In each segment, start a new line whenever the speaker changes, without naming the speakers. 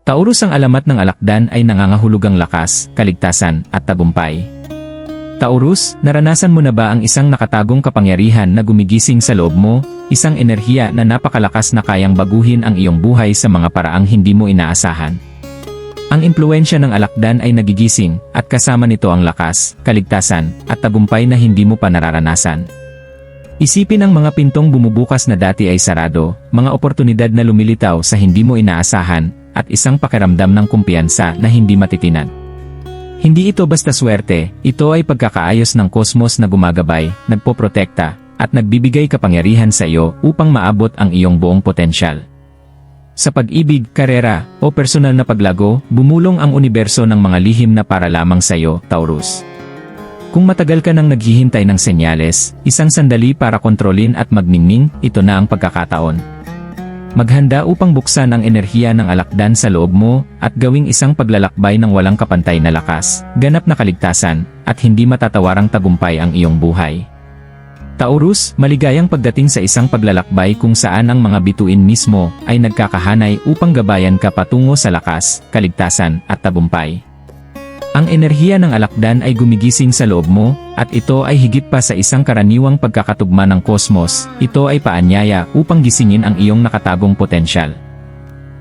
Taurus, ang alamat ng alakdan ay nangangahulugang lakas, kaligtasan, at tagumpay. Taurus, naranasan mo na ba ang isang nakatagong kapangyarihan na gumigising sa loob mo, isang enerhiya na napakalakas na kayang baguhin ang iyong buhay sa mga paraang hindi mo inaasahan? Ang impluwensya ng alakdan ay nagigising, at kasama nito ang lakas, kaligtasan, at tagumpay na hindi mo pa nararanasan. Isipin ang mga pintong bumubukas na dati ay sarado, mga oportunidad na lumilitaw sa hindi mo inaasahan, at isang pakiramdam ng kumpiyansa na hindi matitinag. Hindi ito basta swerte, ito ay pagkakaayos ng kosmos na gumagabay, nagpoprotekta, at nagbibigay kapangyarihan sa iyo upang maabot ang iyong buong potensyal. Sa pag-ibig, karera, o personal na paglago, bumulong ang universo ng mga lihim na para lamang sa iyo, Taurus. Kung matagal ka nang naghihintay ng senyales, isang sandali para kontrolin at magningning, ito na ang pagkakataon. Maghanda upang buksan ang enerhiya ng alakdan sa loob mo, at gawing isang paglalakbay ng walang kapantay na lakas, ganap na kaligtasan, at hindi matatawarang tagumpay ang iyong buhay. Taurus, maligayang pagdating sa isang paglalakbay kung saan ang mga bituin mismo ay nagkakahanay upang gabayan ka patungo sa lakas, kaligtasan, at tagumpay. Ang enerhiya ng alakdan ay gumigising sa loob mo, at ito ay higit pa sa isang karaniwang pagkakatugma ng kosmos, ito ay paanyaya upang gisingin ang iyong nakatagong potensyal.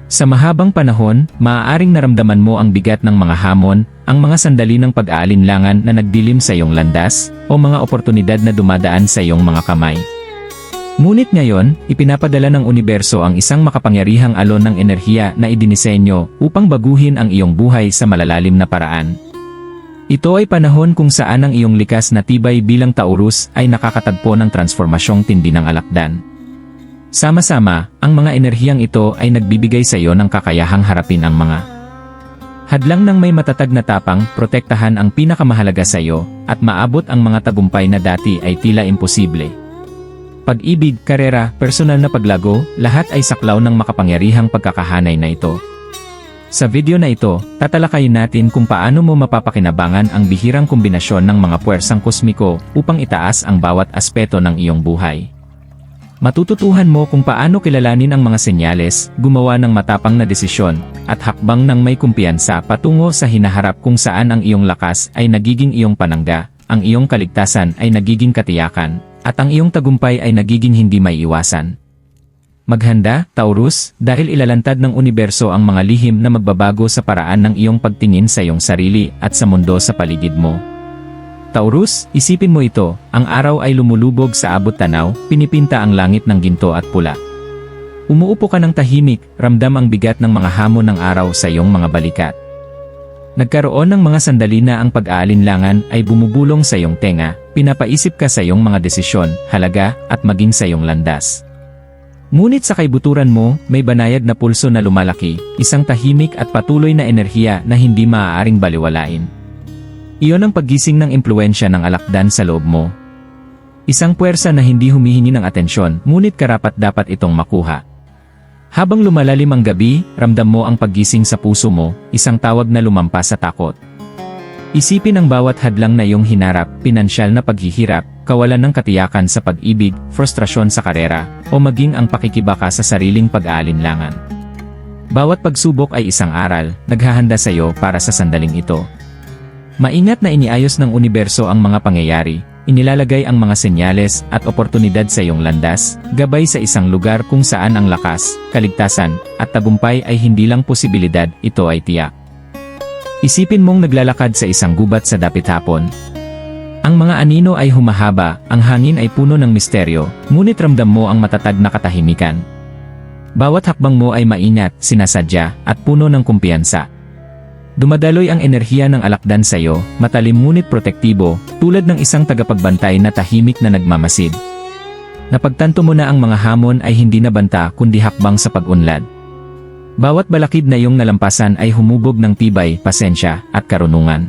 Sa mahabang panahon, maaaring naramdaman mo ang bigat ng mga hamon, ang mga sandali ng pag-aalinlangan na nagdilim sa iyong landas, o mga oportunidad na dumadaan sa iyong mga kamay. Ngunit ngayon, ipinapadala ng universo ang isang makapangyarihang alon ng enerhiya na idinisenyo upang baguhin ang iyong buhay sa malalalim na paraan. Ito ay panahon kung saan ang iyong likas na tibay bilang Taurus ay nakakatagpo ng transformasyong tindi ng alakdan. Sama-sama, ang mga enerhiyang ito ay nagbibigay sa iyo ng kakayahang harapin ang mga hadlang ng may matatag na tapang, protektahan ang pinakamahalaga sa iyo, at maabot ang mga tagumpay na dati ay tila imposible. Pag-ibig, karera, personal na paglago, lahat ay saklaw ng makapangyarihang pagkakahanay na ito. Sa video na ito, tatalakayin natin kung paano mo mapapakinabangan ang bihirang kombinasyon ng mga puwersang kosmiko upang itaas ang bawat aspeto ng iyong buhay. Matututuhan mo kung paano kilalanin ang mga senyales, gumawa ng matapang na desisyon, at hakbang ng may kumpiyansa patungo sa hinaharap kung saan ang iyong lakas ay nagiging iyong panangga, ang iyong kaligtasan ay nagiging katiyakan, at ang iyong tagumpay ay nagiging hindi maiiwasan. Maghanda, Taurus, dahil ilalantad ng universo ang mga lihim na magbabago sa paraan ng iyong pagtingin sa iyong sarili at sa mundo sa paligid mo. Taurus, isipin mo ito, ang araw ay lumulubog sa abot tanaw, pinipinta ang langit ng ginto at pula. Umuupo ka ng tahimik, ramdam ang bigat ng mga hamon ng araw sa iyong mga balikat. Nagkaroon ng mga sandali na ang pag-aalinlangan ay bumubulong sa iyong tenga, pinapaisip ka sa iyong mga desisyon, halaga, at maging sa iyong landas. Ngunit sa kaibuturan mo, may banayad na pulso na lumalaki, isang tahimik at patuloy na enerhiya na hindi maaaring baliwalain. Iyon ang paggising ng impluwensya ng alakdan sa loob mo. Isang puwersa na hindi humihingi ng atensyon, ngunit karapat-dapat itong makuha. Habang lumalalim ang gabi, ramdam mo ang paggising sa puso mo, isang tawag na lumampas sa takot. Isipin ang bawat hadlang na iyong hinarap, pinansyal na paghihirap, kawalan ng katiyakan sa pag-ibig, frustrasyon sa karera, o maging ang pakikibaka sa sariling pag-aalinlangan. Bawat pagsubok ay isang aral, naghahanda sa iyo para sa sandaling ito. Maingat na iniayos ng universo ang mga pangyayari, inilalagay ang mga senyales at oportunidad sa iyong landas, gabay sa isang lugar kung saan ang lakas, kaligtasan, at tagumpay ay hindi lang posibilidad, ito ay tiyak. Isipin mong naglalakad sa isang gubat sa dapit hapon. Ang mga anino ay humahaba, ang hangin ay puno ng misteryo, ngunit ramdam mo ang matatag na katahimikan. Bawat hakbang mo ay maingat, sinasadya, at puno ng kumpiyansa. Dumadaloy ang enerhiya ng alakdan sa iyo, matalim ngunit protektibo, tulad ng isang tagapagbantay na tahimik na nagmamasid. Napagtanto mo na ang mga hamon ay hindi na banta kundi hakbang sa pag-unlad. Bawat balakid na iyong nalampasan ay humubog ng tibay, pasensya, at karunungan.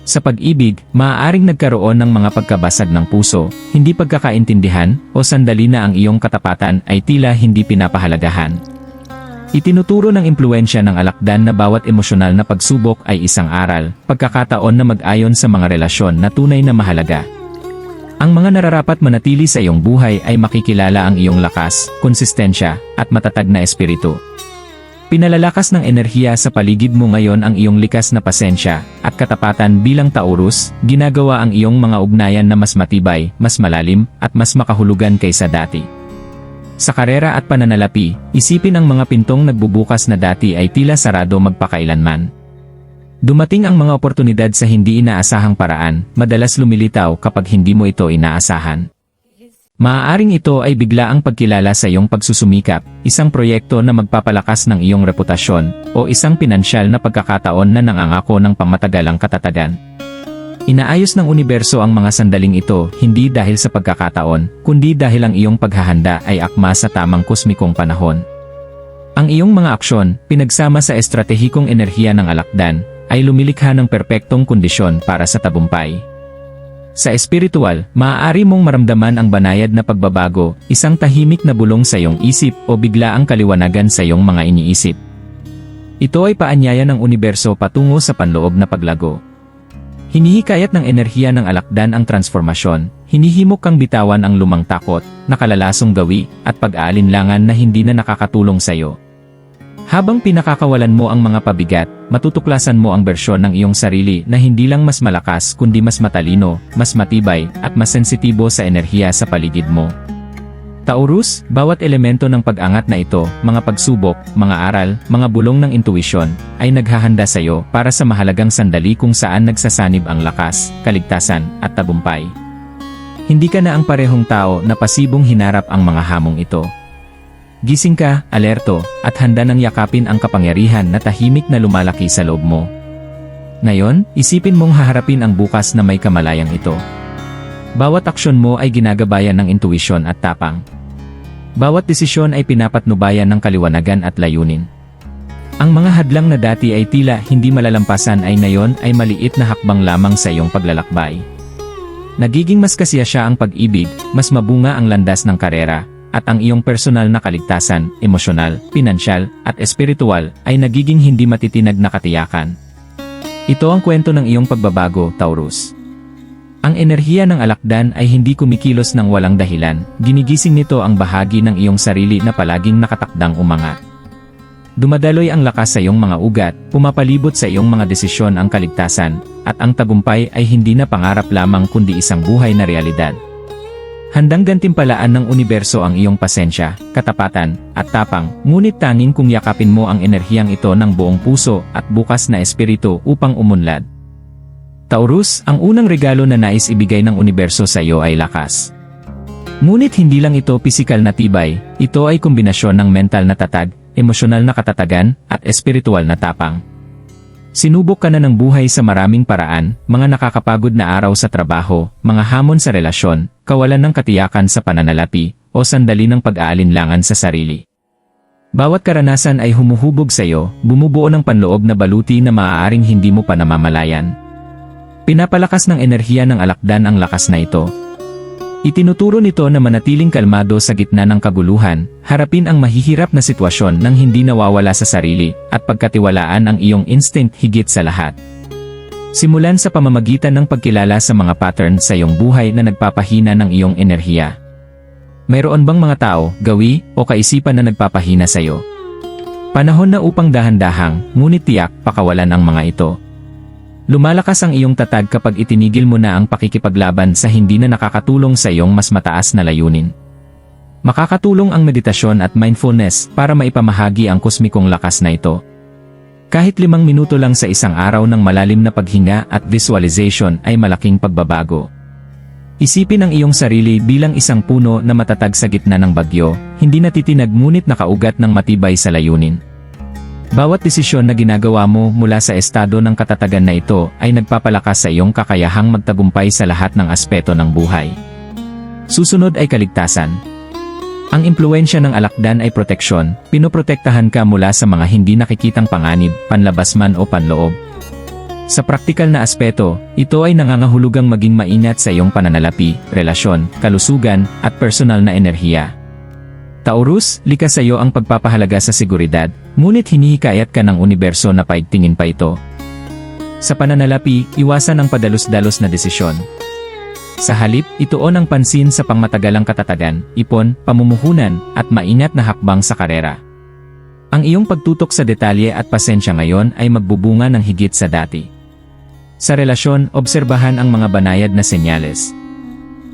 Sa pag-ibig, maaaring nagkaroon ng mga pagkabasag ng puso, hindi pagkakaintindihan, o sandali na ang iyong katapatan ay tila hindi pinapahalagahan. Itinuturo ng impluwensya ng alakdan na bawat emosyonal na pagsubok ay isang aral, pagkakataon na mag-ayon sa mga relasyon na tunay na mahalaga. Ang mga nararapat manatili sa iyong buhay ay makikilala ang iyong lakas, konsistensya, at matatag na espiritu. Pinalalakas ng enerhiya sa paligid mo ngayon ang iyong likas na pasensya at katapatan bilang Taurus, ginagawa ang iyong mga ugnayan na mas matibay, mas malalim, at mas makahulugan kaysa dati. Sa karera at pananalapi, isipin ang mga pintong nagbubukas na dati ay tila sarado magpakailanman. Dumating ang mga oportunidad sa hindi inaasahang paraan, madalas lumilitaw kapag hindi mo ito inaasahan. Maaaring ito ay biglaang pagkilala sa iyong pagsusumikap, isang proyekto na magpapalakas ng iyong reputasyon, o isang pinansyal na pagkakataon na nangangako ng pangmatagalang katatagan. Inaayos ng universo ang mga sandaling ito hindi dahil sa pagkakataon, kundi dahil ang iyong paghahanda ay akma sa tamang kosmikong panahon. Ang iyong mga aksyon, pinagsama sa estratehikong enerhiya ng alakdan, ay lumilikha ng perpektong kondisyon para sa tagumpay. Sa espiritual, maaari mong maramdaman ang banayad na pagbabago, isang tahimik na bulong sa iyong isip o biglaang kaliwanagan sa iyong mga iniisip. Ito ay paanyaya ng universo patungo sa panloob na paglago. Hinihikayat ng enerhiya ng alakdan ang transformasyon, hinihimok kang bitawan ang lumang takot, nakalalasong gawi, at pag-aalinlangan na hindi na nakakatulong sa iyo. Habang pinakakawalan mo ang mga pabigat, matutuklasan mo ang bersyon ng iyong sarili na hindi lang mas malakas kundi mas matalino, mas matibay, at mas sensitibo sa enerhiya sa paligid mo. Taurus, bawat elemento ng pag-angat na ito, mga pagsubok, mga aral, mga bulong ng intuisyon, ay naghahanda sa iyo para sa mahalagang sandali kung saan nagsasanib ang lakas, kaligtasan, at tagumpay. Hindi ka na ang parehong tao na pasibong hinarap ang mga hamong ito. Gising ka, alerto, at handa nang yakapin ang kapangyarihan na tahimik na lumalaki sa loob mo. Ngayon, isipin mong haharapin ang bukas na may kamalayang ito. Bawat aksyon mo ay ginagabayan ng intuisyon at tapang. Bawat desisyon ay pinapatnubayan ng kaliwanagan at layunin. Ang mga hadlang na dati ay tila hindi malalampasan ay ngayon ay maliit na hakbang lamang sa iyong paglalakbay. Nagiging mas kasiyasya ang pag-ibig, mas mabunga ang landas ng karera, at ang iyong personal na kaligtasan, emosyonal, pinansyal, at espiritual ay nagiging hindi matitinag na katiyakan. Ito ang kwento ng iyong pagbabago, Taurus. Ang enerhiya ng alakdan ay hindi kumikilos ng walang dahilan, ginigising nito ang bahagi ng iyong sarili na palaging nakatakdang umangat. Dumadaloy ang lakas sa iyong mga ugat, pumapalibot sa iyong mga desisyon ang kaligtasan, at ang tagumpay ay hindi na pangarap lamang kundi isang buhay na realidad. Handang gantimpalaan ng universo ang iyong pasensya, katapatan, at tapang, ngunit tanging kung yakapin mo ang enerhiyang ito ng buong puso at bukas na espiritu upang umunlad. Taurus, ang unang regalo na nais ibigay ng universo sa iyo ay lakas. Ngunit hindi lang ito pisikal na tibay, ito ay kombinasyon ng mental na tatag, emosyonal na katatagan, at espiritual na tapang. Sinubok ka na ng buhay sa maraming paraan, mga nakakapagod na araw sa trabaho, mga hamon sa relasyon, kawalan ng katiyakan sa pananalapi, o sandali ng pag-aalinlangan sa sarili. Bawat karanasan ay humuhubog sa iyo, bumubuo ng panloob na baluti na maaaring hindi mo pa namamalayan. Pinapalakas ng enerhiya ng alakdan ang lakas na ito. Itinuturo nito na manatiling kalmado sa gitna ng kaguluhan, harapin ang mahihirap na sitwasyon nang hindi nawawala sa sarili, at pagkatiwalaan ang iyong instinct higit sa lahat. Simulan sa pamamagitan ng pagkilala sa mga pattern sa iyong buhay na nagpapahina ng iyong enerhiya. Mayroon bang mga tao, gawi, o kaisipan na nagpapahina sa iyo? Panahon na upang dahan-dahang, ngunit tiyak, pakawalan ang mga ito. Lumalakas ang iyong tatag kapag itinigil mo na ang pakikipaglaban sa hindi na nakakatulong sa iyong mas mataas na layunin. Makakatulong ang meditasyon at mindfulness para maipamahagi ang kosmikong lakas na ito. Kahit 5 minuto lang sa isang araw ng malalim na paghinga at visualization ay malaking pagbabago. Isipin ang iyong sarili bilang isang puno na matatag sa gitna ng bagyo, hindi natitinag ngunit nakaugat ng matibay sa layunin. Bawat desisyon na ginagawa mo mula sa estado ng katatagan na ito ay nagpapalakas sa iyong kakayahang magtagumpay sa lahat ng aspeto ng buhay. Susunod ay kaligtasan. Ang impluwensya ng alakdan ay proteksyon, pinoprotektahan ka mula sa mga hindi nakikitang panganib, panlabas man o panloob. Sa praktikal na aspeto, ito ay nangangahulugang maging maingat sa iyong pananalapi, relasyon, kalusugan, at personal na enerhiya. Taurus, likas sa iyo ang pagpapahalaga sa seguridad, ngunit hinihikayat ka ng universo na paigtingin pa ito. Sa pananalapi, iwasan ang padalos-dalos na desisyon. Sa halip, ituon ang pansin sa pangmatagalang katatagan, ipon, pamumuhunan, at maingat na hakbang sa karera. Ang iyong pagtutok sa detalye at pasensya ngayon ay magbubunga ng higit sa dati. Sa relasyon, obserbahan ang mga banayad na senyales.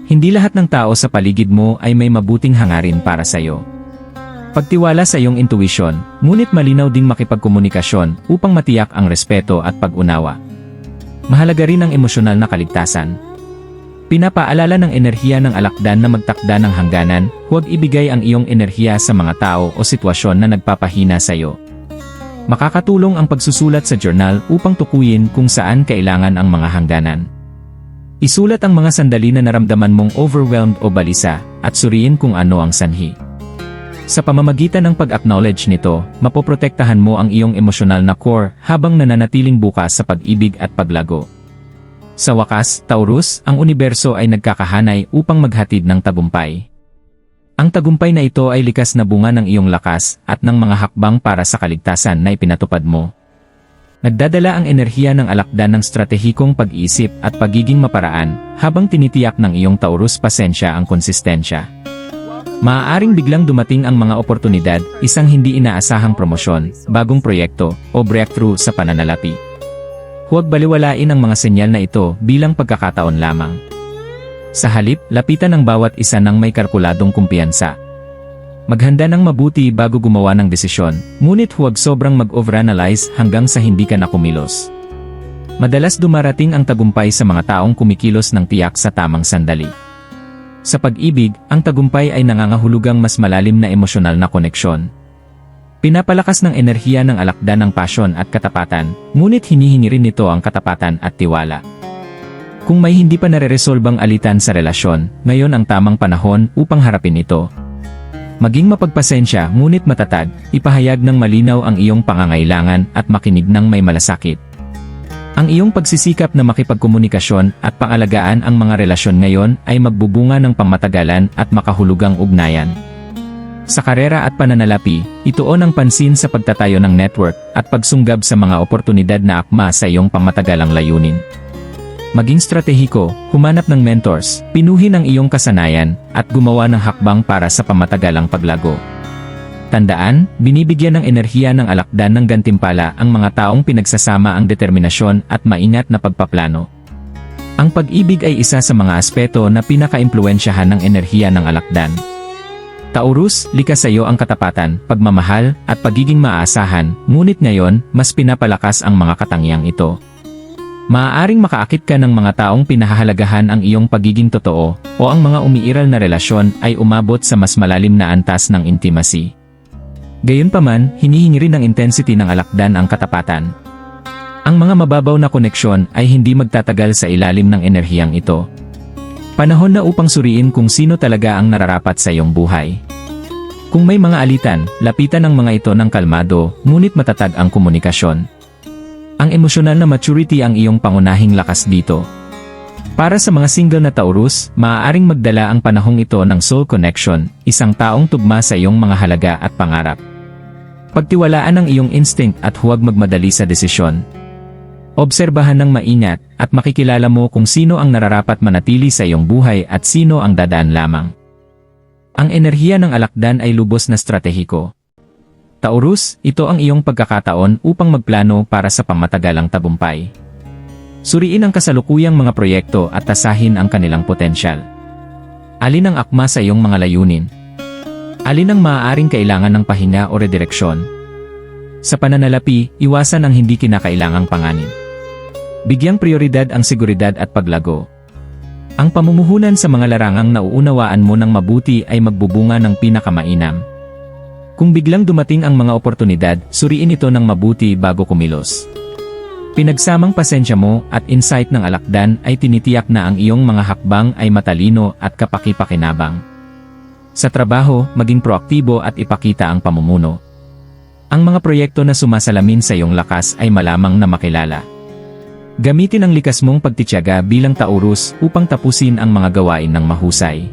Hindi lahat ng tao sa paligid mo ay may mabuting hangarin para sa iyo. Pagtiwala sa iyong intuisyon, ngunit malinaw ding makipagkomunikasyon upang matiyak ang respeto at pag-unawa. Mahalaga rin ang emosyonal na kaligtasan. Pinapaalala ng enerhiya ng alakdan na magtakda ng hangganan, huwag ibigay ang iyong enerhiya sa mga tao o sitwasyon na nagpapahina sa iyo. Makakatulong ang pagsusulat sa journal upang tukuyin kung saan kailangan ang mga hangganan. Isulat ang mga sandali na naramdaman mong overwhelmed o balisa, at suriin kung ano ang sanhi. Sa pamamagitan ng pag-acknowledge nito, mapoprotektahan mo ang iyong emosyonal na core habang nananatiling bukas sa pag-ibig at paglago. Sa wakas, Taurus, ang universo ay nagkakahanay upang maghatid ng tagumpay. Ang tagumpay na ito ay likas na bunga ng iyong lakas at ng mga hakbang para sa kaligtasan na ipinatupad mo. Nagdadala ang enerhiya ng alakdan ng stratehikong pag-iisip at pagiging maparaan habang tinitiyak ng iyong Taurus pasensya ang konsistensya. Maaaring biglang dumating ang mga oportunidad, isang hindi inaasahang promosyon, bagong proyekto, o breakthrough sa pananalapi. Huwag baliwalain ang mga senyal na ito bilang pagkakataon lamang. Sa halip, lapitan ang bawat isa ng may kalkuladong kumpiyansa. Maghanda ng mabuti bago gumawa ng desisyon, ngunit huwag sobrang mag-overanalyze hanggang sa hindi ka na kumilos. Madalas dumarating ang tagumpay sa mga taong kumikilos ng tiyak sa tamang sandali. Sa pag-ibig, ang tagumpay ay nangangahulugang mas malalim na emosyonal na koneksyon. Pinapalakas ng enerhiya ng alakdan ng pasyon at katapatan, ngunit hinihingi rin nito ang katapatan at tiwala. Kung may hindi pa nare-resolbang alitan sa relasyon, ngayon ang tamang panahon upang harapin ito. Maging mapagpasensya ngunit matatag, ipahayag ng malinaw ang iyong pangangailangan at makinig ng may malasakit. Ang iyong pagsisikap na makipagkomunikasyon at pangalagaan ang mga relasyon ngayon ay magbubunga ng pangmatagalan at makahulugang ugnayan. Sa karera at pananalapi, ituon ang pansin sa pagtatayo ng network at pagsunggab sa mga oportunidad na akma sa iyong pangmatagalang layunin. Maging stratehiko, humanap ng mentors, pinuhin ang iyong kasanayan, at gumawa ng hakbang para sa pangmatagalang paglago. Tandaan, binibigyan ng enerhiya ng alakdan ng gantimpala ang mga taong pinagsasama ang determinasyon at maingat na pagpaplano. Ang pag-ibig ay isa sa mga aspeto na pinaka-impluwensyahan ng enerhiya ng alakdan. Taurus, likas sa iyo ang katapatan, pagmamahal, at pagiging maaasahan, ngunit ngayon, mas pinapalakas ang mga katangiang ito. Maaaring makaakit ka ng mga taong pinahahalagahan ang iyong pagiging totoo, o ang mga umiiral na relasyon ay umabot sa mas malalim na antas ng intimacy. Gayunpaman, hinihingi rin ng intensity ng alakdan ang katapatan. Ang mga mababaw na koneksyon ay hindi magtatagal sa ilalim ng enerhiyang ito. Panahon na upang suriin kung sino talaga ang nararapat sa iyong buhay. Kung may mga alitan, lapitan ang mga ito ng kalmado, ngunit matatag ang komunikasyon. Ang emosyonal na maturity ang iyong pangunahing lakas dito. Para sa mga single na Taurus, maaaring magdala ang panahong ito ng soul connection, isang taong tugma sa iyong mga halaga at pangarap. Pagtiwalaan ang iyong instinct at huwag magmadali sa desisyon. Obserbahan ng maingat, at makikilala mo kung sino ang nararapat manatili sa iyong buhay at sino ang dadaan lamang. Ang enerhiya ng alakdan ay lubos na stratehiko. Taurus, ito ang iyong pagkakataon upang magplano para sa pangmatagalang tagumpay. Suriin ang kasalukuyang mga proyekto at tasahin ang kanilang potensyal. Alin ang akma sa iyong mga layunin? Alin ang maaaring kailangan ng pahinga o redireksyon? Sa pananalapi, iwasan ang hindi kinakailangang panganib. Bigyang prioridad ang seguridad at paglago. Ang pamumuhunan sa mga larangang nauunawaan mo ng mabuti ay magbubunga ng pinakamainam. Kung biglang dumating ang mga oportunidad, suriin ito ng mabuti bago kumilos. Pinagsamang pasensya mo at insight ng alakdan ay tinitiyak na ang iyong mga hakbang ay matalino at kapaki-pakinabang. Sa trabaho, maging proaktibo at ipakita ang pamumuno. Ang mga proyekto na sumasalamin sa iyong lakas ay malamang na makilala. Gamitin ang likas mong pagtitiyaga bilang Taurus upang tapusin ang mga gawain ng mahusay.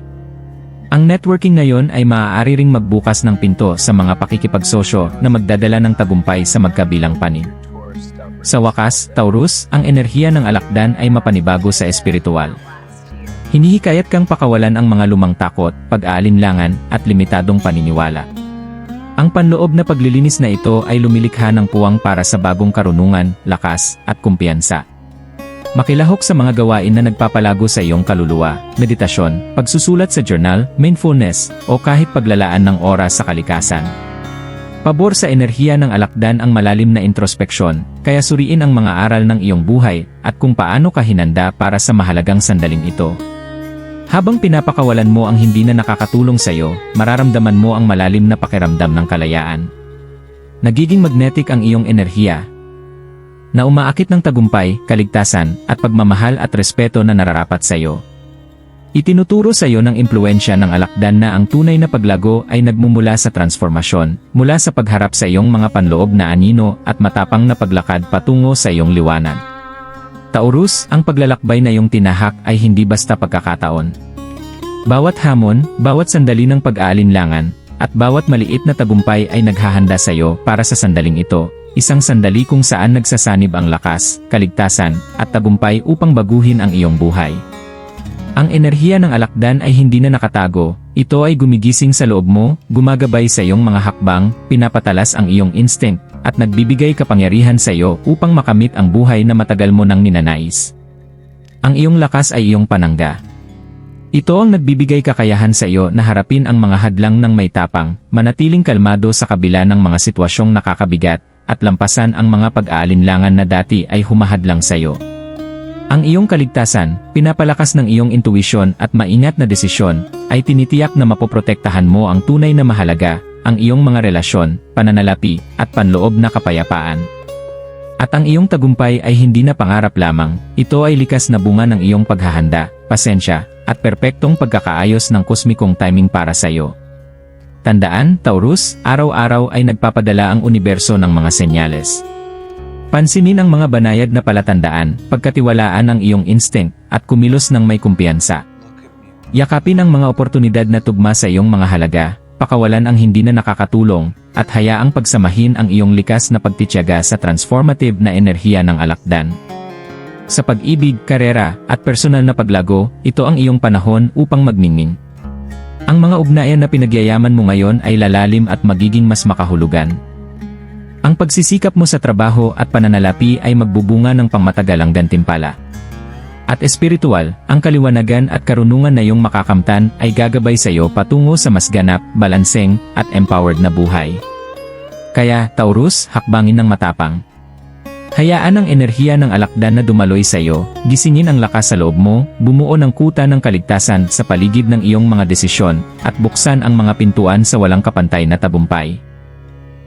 Ang networking ngayon ay maaari ring magbukas ng pinto sa mga pakikipagsosyo na magdadala ng tagumpay sa magkabilang panig. Sa wakas, Taurus, ang enerhiya ng alakdan ay mapanibago sa espiritual. Hinihikayat kang pakawalan ang mga lumang takot, pag-aalinlangan, at limitadong paniniwala. Ang panloob na paglilinis na ito ay lumilikha ng puwang para sa bagong karunungan, lakas, at kumpiyansa. Makilahok sa mga gawain na nagpapalago sa iyong kaluluwa, meditasyon, pagsusulat sa journal, mindfulness, o kahit paglalaan ng oras sa kalikasan. Pabor sa enerhiya ng alakdan ang malalim na introspeksyon, kaya suriin ang mga aral ng iyong buhay at kung paano ka hinanda para sa mahalagang sandaling ito. Habang pinapakawalan mo ang hindi na nakakatulong sa iyo, mararamdaman mo ang malalim na pakiramdam ng kalayaan. Nagiging magnetic ang iyong enerhiya, na umaakit ng tagumpay, kaligtasan, at pagmamahal at respeto na nararapat sa iyo. Itinuturo sa iyo ng impluensya ng alakdan na ang tunay na paglago ay nagmumula sa transformasyon, mula sa pagharap sa iyong mga panloob na anino at matapang na paglakad patungo sa iyong liwanag. Taurus, ang paglalakbay na iyong tinahak ay hindi basta pagkakataon. Bawat hamon, bawat sandali ng pag-aalinlangan, at bawat maliit na tagumpay ay naghahanda sa iyo para sa sandaling ito, isang sandali kung saan nagsasanib ang lakas, kaligtasan, at tagumpay upang baguhin ang iyong buhay. Ang enerhiya ng alakdan ay hindi na nakatago, ito ay gumigising sa loob mo, gumagabay sa iyong mga hakbang, pinapatalas ang iyong instinct, at nagbibigay kapangyarihan sa iyo upang makamit ang buhay na matagal mo nang ninanais. Ang iyong lakas ay iyong panangga. Ito ang nagbibigay kakayahan sa iyo na harapin ang mga hadlang ng may tapang, manatiling kalmado sa kabila ng mga sitwasyong nakakabigat, at lampasan ang mga pag-aalinlangan na dati ay humahadlang sa iyo. Ang iyong kaligtasan, pinapalakas ng iyong intuisyon at maingat na desisyon, ay tinitiyak na mapoprotektahan mo ang tunay na mahalaga, ang iyong mga relasyon, pananalapi, at panloob na kapayapaan. At ang iyong tagumpay ay hindi na pangarap lamang, ito ay likas na bunga ng iyong paghahanda, pasensya, at perpektong pagkakaayos ng kosmikong timing para sa iyo. Tandaan, Taurus, araw-araw ay nagpapadala ang universo ng mga senyales. Pansinin ang mga banayad na palatandaan, pagkatiwalaan ang iyong instinct, at kumilos ng may kumpiyansa. Yakapin ang mga oportunidad na tugma sa iyong mga halaga, pakawalan ang hindi na nakakatulong, at hayaang pagsamahin ang iyong likas na pagtitiyaga sa transformative na enerhiya ng alakdan. Sa pag-ibig, karera, at personal na paglago, ito ang iyong panahon upang magningning. Ang mga ugnayan na pinagyayaman mo ngayon ay lalalim at magiging mas makahulugan. Ang pagsisikap mo sa trabaho at pananalapi ay magbubunga ng pangmatagalang gantimpala. At espiritual, ang kaliwanagan at karunungan na iyong makakamtan ay gagabay sa iyo patungo sa mas ganap, balanseng, at empowered na buhay. Kaya, Taurus, hakbangin ng matapang. Hayaan ang enerhiya ng alakdan na dumaloy sa iyo, gisingin ang lakas sa loob mo, bumuo ng kuta ng kaligtasan sa paligid ng iyong mga desisyon, at buksan ang mga pintuan sa walang kapantay na tagumpay.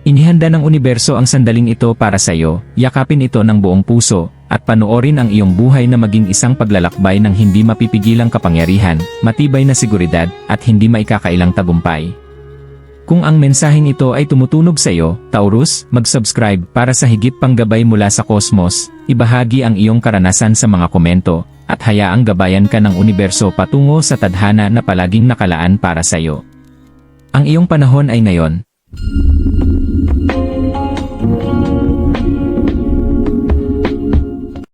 Inihanda ng universo ang sandaling ito para sa iyo, yakapin ito ng buong puso, at panoorin ang iyong buhay na maging isang paglalakbay ng hindi mapipigilang kapangyarihan, matibay na seguridad, at hindi maikakailang tagumpay. Kung ang mensaheng ito ay tumutunog sa iyo, Taurus, mag-subscribe para sa higit pang gabay mula sa kosmos, ibahagi ang iyong karanasan sa mga komento, at hayaang gabayan ka ng universo patungo sa tadhana na palaging nakalaan para sa iyo. Ang iyong panahon ay ngayon.